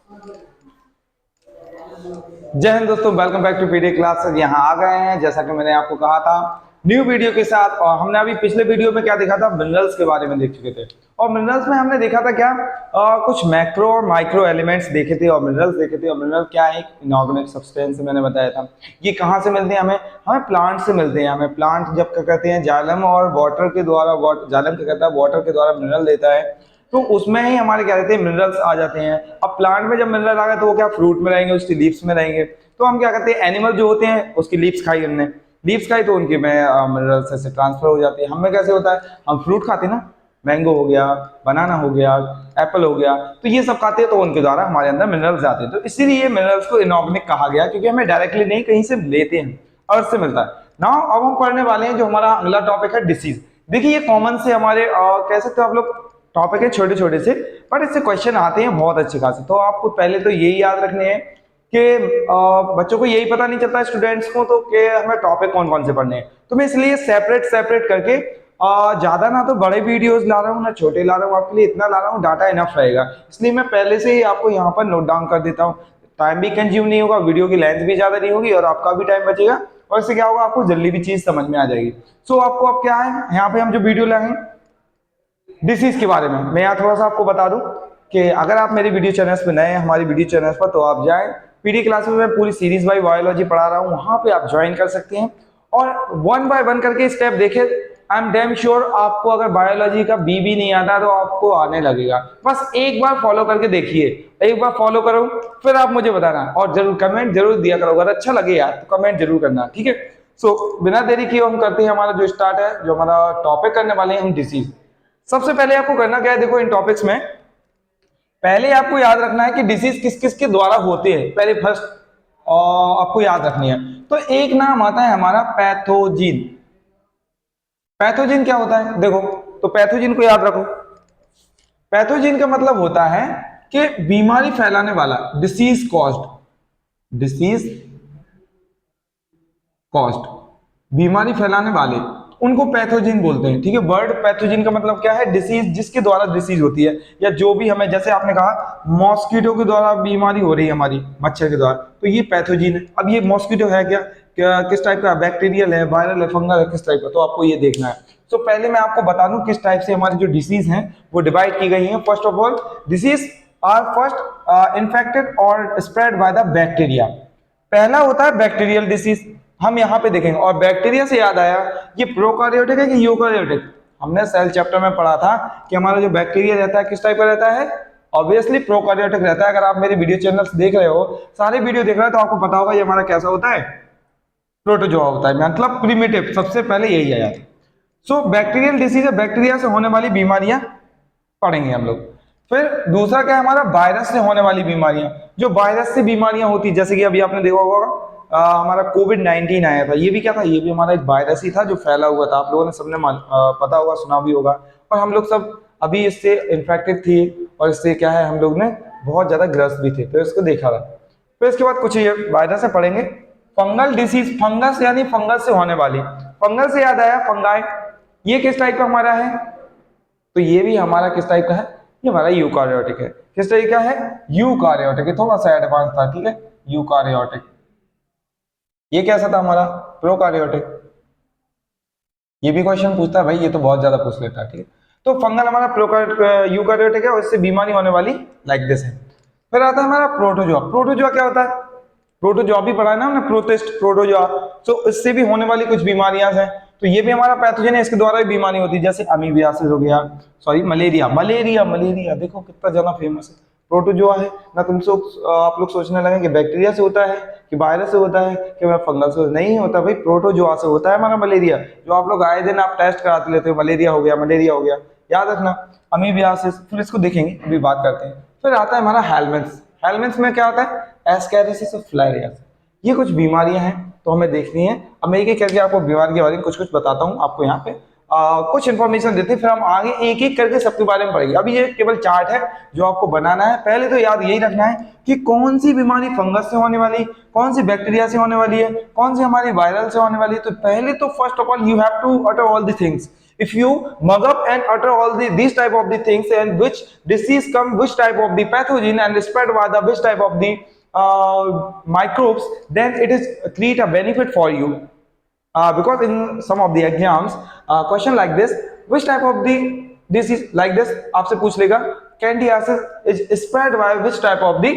जय हिंद दोस्तों, welcome back to PD classes. यहाँ आ गए हैं जैसा कि मैंने आपको कहा था न्यू वीडियो के साथ। और हमने अभी पिछले वीडियो में क्या देखा था, मिनरल्स के बारे में देख चुके थे। और मिनरल्स में हमने देखा था क्या, कुछ मैक्रो और माइक्रो एलिमेंट्स देखे थे और मिनरल्स देखे थे। और मिनरल क्या है, एक इनऑर्गेनिक सब्सटेंस मैंने बताया था। ये कहाँ से मिलते हैं हमें, हमें प्लांट से मिलते हैं। हमें प्लांट जब क्या कहते हैं, जाइलम और वाटर के द्वारा, जाइलम क्या कहता है, वाटर के द्वारा मिनरल देता है, तो उसमें ही हमारे क्या रहते हैं, मिनरल्स आ जाते हैं। अब प्लांट में जब मिनरल आ गए तो वो क्या फ्रूट में रहेंगे, उसकी लीव्स में रहेंगे। तो हम क्या करते हैं, एनिमल जो होते हैं उसकी लीव्स खाई, हमने लीव्स खाई तो उनके में मिनरल्स से ट्रांसफर हो जाती है। हमें कैसे होता है, हम फ्रूट खाते हैं ना, मैंगो हो गया, बनाना हो गया, एप्पल हो गया, तो ये सब खाते हैं तो उनके द्वारा हमारे अंदर मिनरल्स आते हैं। तो इसीलिए मिनरल्स को इनऑर्गेनिक कहा गया, क्योंकि हमें डायरेक्टली नहीं कहीं से लेते हैं, अर्थ से मिलता है। नाउ अब हम पढ़ने वाले हैं जो हमारा अगला टॉपिक है, डिसीज। देखिए ये कॉमन से हमारे कह सकते हो आप लोग, टॉपिक है छोटे छोटे से, पर इससे क्वेश्चन आते हैं बहुत अच्छे खासे। तो आपको पहले तो यही याद रखने हैं कि बच्चों को यही पता नहीं चलता स्टूडेंट्स को, तो कि हमें टॉपिक कौन कौन से पढ़ने हैं। तो मैं इसलिए सेपरेट सेपरेट करके ज्यादा ना तो बड़े वीडियोस ला रहा हूँ ना छोटे ला रहा हूँ, आपके लिए इतना ला रहा हूँ डाटा इनफ रहेगा। इसलिए मैं पहले से ही आपको यहाँ पर नोट डाउन कर देता हूँ। टाइम भी कंज्यूम नहीं होगा, वीडियो की लेंथ भी ज्यादा नहीं होगी और आपका भी टाइम बचेगा। और इससे क्या होगा, आपको जल्दी भी चीज समझ में आ जाएगी। सो आपको अब क्या है, यहाँ पे हम जो वीडियो लाए हैं डिसीज के बारे में, मैं यहाँ थोड़ा सा आपको बता दूं कि अगर आप मेरे वीडियो चैनल्स पे नए हैं, हमारी वीडियो चैनल्स पर, तो आप जाएं। पीडी क्लासेस में पूरी सीरीज बाय बायोलॉजी पढ़ा रहा हूँ, वहां पे आप ज्वाइन कर सकते हैं और वन बाय वन करके स्टेप देखें। आई एम डैम श्योर आपको अगर बायोलॉजी का बी भी नहीं आता तो आपको आने लगेगा। बस एक बार फॉलो करके देखिए, एक बार फॉलो करो, फिर आप मुझे बताना और जरूर कमेंट जरूर दिया करो। अगर अच्छा लगे यार तो कमेंट जरूर करना, ठीक है। सो बिना देरी किए हम करते हैं हमारा जो स्टार्ट है, जो हमारा टॉपिक करने वाले हैं हम, डिसीज। सबसे पहले आपको करना क्या है, देखो इन टॉपिक्स में पहले आपको याद रखना है कि डिसीज किस किस के द्वारा होते हैं। पहले फर्स्ट आपको याद रखनी है। तो एक नाम आता है हमारा पैथोजिन। पैथोजिन क्या होता है, देखो तो पैथोजिन को याद रखो। पैथोजिन का मतलब होता है कि बीमारी फैलाने वाला, डिसीज कॉज्ड, डिसीज कॉज्ड, बीमारी फैलाने वाले, उनको पैथोजिन बोलते हैं, ठीक है। वर्ड पैथोजिन का मतलब क्या है, डिसीज, जिसके द्वारा डिसीज होती है, या जो भी हमें, जैसे आपने कहा मॉस्किटो के द्वारा बीमारी हो रही है हमारी, मच्छर के द्वारा, तो ये पैथोजिन है। अब ये मॉस्किटो है क्या, क्या किस टाइप का, बैक्टीरियल है, वायरल है, फंगल है, किस टाइप का, तो आपको ये देखना है। तो पहले मैं आपको बता दूं किस टाइप से हमारी जो डिसीज हैं वो डिवाइड की गई हैं। First of all, disease are first infected और स्प्रेड बाय द बैक्टीरिया। पहला होता है बैक्टीरियल डिसीज, हम यहाँ पे देखेंगे। और बैक्टीरिया से याद आया, ये प्रोकार्योटिक है कि यूकार्योटिक, हमने सेल चैप्टर में पढ़ा था कि हमारा जो बैक्टीरिया रहता है किस टाइप का रहता है, ऑब्वियसली प्रोकार्योटिक रहता है। अगर आप मेरे वीडियो चैनल्स देख रहे हो, सारे वीडियो देख रहे हो, तो आपको पता होगा ये हमारा कैसा होता है, प्रोटोजोआ होता है, मतलब प्रिमिटिव, सबसे पहले यही आया। सो बैक्टीरियल डिसीज है, बैक्टीरिया से होने वाली बीमारियां पढ़ेंगे हम लोग। फिर दूसरा क्या है हमारा, वायरस से होने वाली बीमारियां। जो वायरस से बीमारियां होती, जैसे कि अभी आपने देखा होगा हमारा कोविड-19 आया था, ये भी क्या था, ये भी हमारा एक वायरस ही था जो फैला हुआ था। आप लोगों ने सबने पता होगा, सुना भी होगा। और हम लोग सब अभी इससे इन्फेक्टेड थे और इससे क्या है, हम लोग ने बहुत ज्यादा ग्रस्त भी थे, तो इसको देखा था। फिर इसके बाद कुछ ये वायरस से पढ़ेंगे। फंगल डिसीज, फंगस यानी फंगस से होने वाली। फंगल से याद आया, फंगाई, ये किस टाइप का हमारा है, तो ये भी हमारा किस टाइप का है, ये हमारा यूकार्योटिक है। किस टाइप का है, यूकार्योटिक है, थोड़ा सा एडवांस था, ठीक है, यूकार्योटिक। ये कैसा था हमारा, प्रोकार्योटिक। ये भी क्वेश्चन पूछता है भाई, ये तो बहुत ज्यादा पूछ लेता है, ठीक है। तो फंगल हमारा यूकार्योटिक है और इससे बीमारी होने वाली लाइक दिस है। फिर आता है हमारा प्रोटोजोआ। प्रोटोजोआ क्या होता है, प्रोटोजोआ भी पढ़ा है ना हमने, प्रोटिस्ट, प्रोटोजोआ। तो इससे भी होने वाली कुछ बीमारियां हैं, तो ये भी हमारा पैथोजन है, इसके द्वारा भी बीमारी होती है, जैसे अमीबियासिस हो गया, सॉरी मलेरिया, मलेरिया, मलेरिया देखो कितना ज्यादा फेमस है। प्रोटोजोआ है ना, आप लोग सोचने लगे कि बैक्टीरिया से होता है कि वायरस से होता है कि मैं फंगल से, नहीं होता भाई, प्रोटोजोआ से होता है हमारा मलेरिया। जो आप लोग आए दिन आप टेस्ट कराते लेते हो, मलेरिया हो गया, मलेरिया हो गया, याद रखना। अमीबियासिस, फिर इसको देखेंगे, अभी बात करते हैं। फिर आता है हमारा हेलमेंथ्स। हेलमेंथ्स में क्या होता है, एस्कैरिसिस और फिलारिया। ये कुछ बीमारियां हैं तो हमें देखनी है। अब मैं एक एक करके आपको बीमारी के बारे में कुछ कुछ बताता हूँ आपको यहाँ पे, कुछ इन्फॉर्मेशन देते हैं, फिर हम आगे एक एक करके सबके बारे में पढ़ेंगे। अभी ये केवल चार्ट है जो आपको बनाना है। पहले तो याद यही रखना है कि कौन सी बीमारी फंगस से होने वाली, कौन सी बैक्टीरिया से होने वाली है, कौन सी हमारी वायरल से होने वाली है। तो पहले तो first of all you have to utter all the things If you mug up and utter all these type of the things, and which disease come, which type of the pathogen and spread by the which type of the microbes, then it is create a benefit for you. Because in some of the exams, question like this, which type of the disease like this आपसे पूछ लेगा, candidiasis is spread by which type of the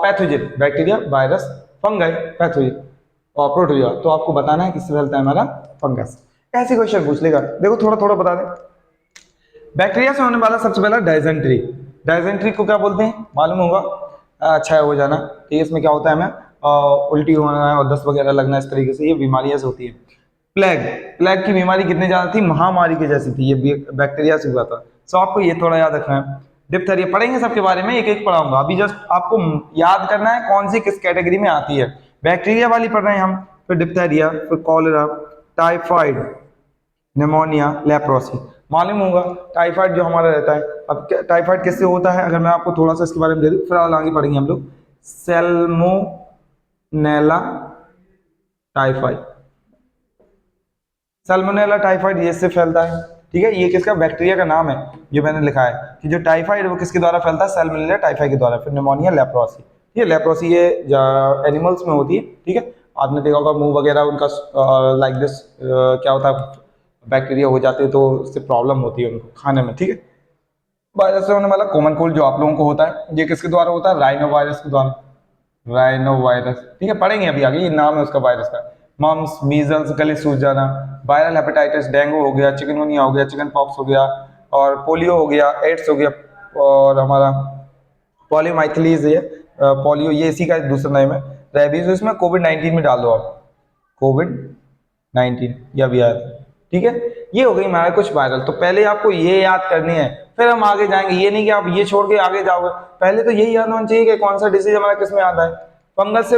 pathogen, bacteria, virus, fungi, pathogen और protozoa. तो आपको बताना है किससे फैलता है हमारा फंगस। ऐसे क्वेश्चन पूछ लेगा। देखो थोड़ा थोड़ा बता दें। बैक्टीरिया से होने वाला सबसे पहला डायजेंट्री। डायजेंट्री को क्या बोलते हैं मालूम होगा, अच्छा हो जाना, ठीक है। इसमें क्या होता है, हमें उल्टी होना है और दस्त वगैरह लगना, इस तरीके से ये बीमारियां से होती है। प्लेग, प्लेग की बीमारी कितनी ज्यादा थी, महामारी की जैसी थी, ये बैक्टीरिया से हुआ था। सो आपको ये थोड़ा याद रखना है। डिप्थेरिया पढ़ेंगे सबके बारे में, एक एक पढ़ाऊंगा, अभी जस्ट आपको याद करना है कौन सी किस कैटेगरी में आती है। बैक्टीरिया वाली पढ़ रहे हैं हम, फिर डिप्थेरिया, फिर कॉलेरा, टाइफाइड, निमोनिया, लेप्रोसी। मालूम होगा टाइफाइड जो हमारा रहता है। अब टाइफाइड किससे होता है, अगर मैं आपको थोड़ा सा इसके बारे में दे दूं, फिर आगे पढ़ेंगे हम लोग। सैल्मोनेला टाइफाइड, सैल्मोनेला टाइफाइड ये इससे फैलता है, ठीक है। ये किसका, बैक्टीरिया का नाम है, ये मैंने लिखा है कि जो टाइफाइड वो किसके द्वारा फैलता है, सैल्मोनेला टाइफाइड के द्वारा। फिर निमोनिया, लेप्रोसी, ये लेप्रोसी ये एनिमल्स में होती है, ठीक है। आपने देखा होगा मुंह वगैरह उनका लाइक दिस, क्या होता है, बैक्टीरिया हो जाते हैं तो उससे प्रॉब्लम होती है उनको खाने में, ठीक है। वायरस से होने वाला कॉमन कोल्ड जो आप लोगों को होता है, ये किसके द्वारा होता है, राइनो वायरस के द्वारा, राइनो वायरस, ठीक है। पढ़ेंगे अभी आगे, ये नाम है उसका वायरस का। मम्स, मीजल्स, गले सूज जाना, वायरल हेपेटाइटिस, डेंगू हो गया, चिकनगुनिया हो गया, चिकन पॉक्स हो गया, और पोलियो हो गया, एड्स हो गया, और हमारा पॉलियोमाइथिलीज है, पोलियो ये इसी का दूसरा नाम है। रेबीज, इसमें कोविड-19 में डाल दो आप, कोविड-19 या भी आया, ठीक है। ये हो गई हमारे कुछ वायरल। तो पहले आपको ये याद करनी है, फिर हम आगे जाएंगे। ये नहीं कि आप ये छोड़ के आगे जाओगे, पहले तो यही याद होना चाहिए कि कौन सा डिसीज हमारा किस में आता है। फंगस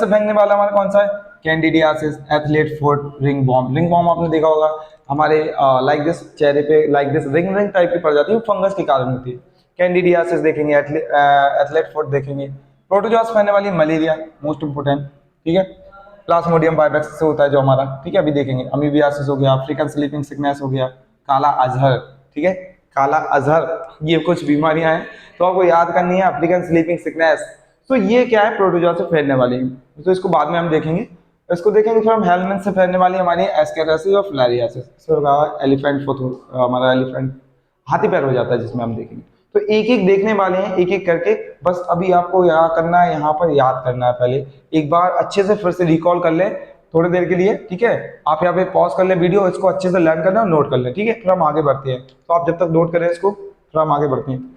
से फैलने वाला हमारा कौन सा है, candidiasis, athlete foot, ring bomb. Ring bomb आपने देखा होगा हमारे लाइक दिस चेहरे पे, like this ring ring type की पड़ जाती है, फंगस के कारण होती है। कैंडिडियासिस देखेंगे, एथलेट फुट देखेंगे। प्रोटोजोआ फैलने वाली मलेरिया, मोस्ट इंपोर्टेंट, ठीक है। प्लाज्मोडियम वाइवेक्स से होता है जो हमारा, ठीक है, अभी देखेंगे। अमीबियासिस हो गया, अफ्रीकन स्लीपिंग सिकनेस हो गया, काला अजहर, ठीक है, काला अजहर, ये कुछ बीमारियां हैं तो आपको याद करनी है। अफ्रीकन स्लीपिंग सिकनेस, तो ये क्या है, प्रोटोजोआ से फैलने वाली है, तो इसको बाद में हम देखेंगे। इसको देखेंगे फिर हम हेलमेंथ से फैलने वाली हमारी एस्केरियासिस और फिलारियासिस। एलिफेंट फुट, हमारा एलिफेंट हाथी पैर हो जाता है, जिसमें हम देखेंगे। तो एक एक देखने वाले हैं, एक एक करके। बस अभी आपको यहाँ करना है, यहाँ पर याद करना है। पहले एक बार अच्छे से फिर से रिकॉल कर ले थोड़ी देर के लिए, ठीक है। आप यहाँ पे पॉज कर ले वीडियो, इसको अच्छे से लर्न करना और नोट कर ले, ठीक है। फिर हम आगे बढ़ते हैं। तो आप जब तक नोट करें इसको, फिर हम आगे बढ़ते हैं।